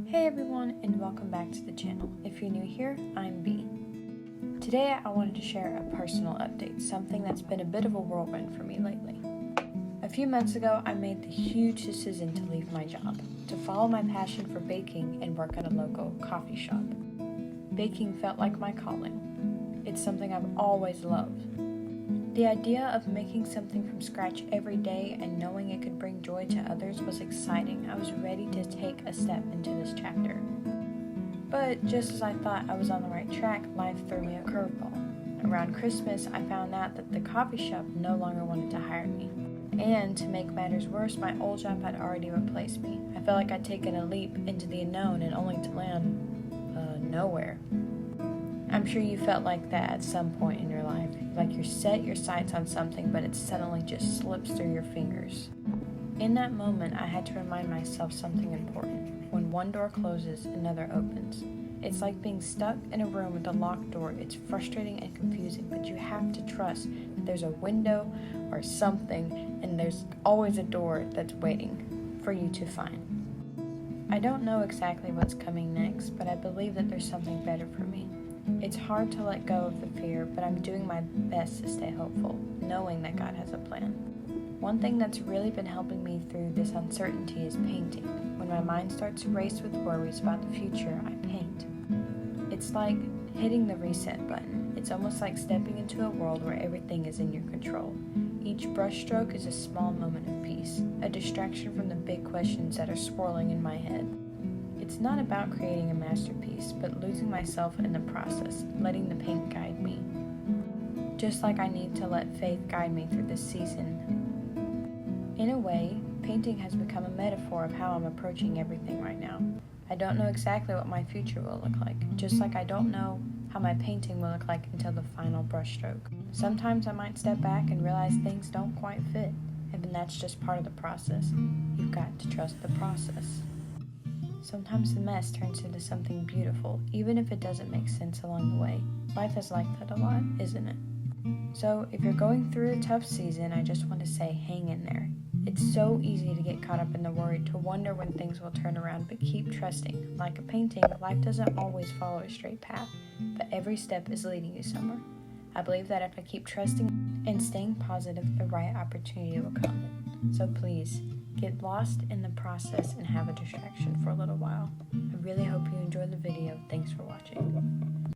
Hey everyone, and welcome back to the channel. If you're new here, I'm B. Today I wanted to share a personal update, something that's been a bit of a whirlwind for me lately. A few months ago, I made the huge decision to leave my job, to follow my passion for baking and work at a local coffee shop. Baking felt like my calling. It's something I've always loved. The idea of making something from scratch every day and knowing it could bring joy to others was exciting. I was ready to take a step into this chapter. But just as I thought I was on the right track, life threw me a curveball. Around Christmas, I found out that the coffee shop no longer wanted to hire me. And to make matters worse, my old job had already replaced me. I felt like I'd taken a leap into the unknown and only to land nowhere. I'm sure you felt like that at some point in your life, like you set your sights on something but it suddenly just slips through your fingers. In that moment, I had to remind myself something important. When one door closes, another opens. It's like being stuck in a room with a locked door. It's frustrating and confusing, but you have to trust that there's a window or something, and there's always a door that's waiting for you to find. I don't know exactly what's coming next, but I believe that there's something better for me. It's hard to let go of the fear, but I'm doing my best to stay hopeful, knowing that God has a plan. One thing that's really been helping me through this uncertainty is painting. When my mind starts to race with worries about the future, I paint. It's like hitting the reset button. It's almost like stepping into a world where everything is in your control. Each brushstroke is a small moment of peace, a distraction from the big questions that are swirling in my head. It's not about creating a masterpiece, but losing myself in the process, letting the paint guide me. Just like I need to let faith guide me through this season. In a way, painting has become a metaphor of how I'm approaching everything right now. I don't know exactly what my future will look like, just like I don't know how my painting will look like until the final brushstroke. Sometimes I might step back and realize things don't quite fit, and then that's just part of the process. You've got to trust the process. Sometimes the mess turns into something beautiful, even if it doesn't make sense along the way. Life is like that a lot, isn't it? So, if you're going through a tough season, I just want to say hang in there. It's so easy to get caught up in the worry, to wonder when things will turn around, but keep trusting. Like a painting, life doesn't always follow a straight path, but every step is leading you somewhere. I believe that if I keep trusting and staying positive, the right opportunity will come. So please, get lost in the process and have a distraction for a little while. I really hope you enjoyed the video. Thanks for watching.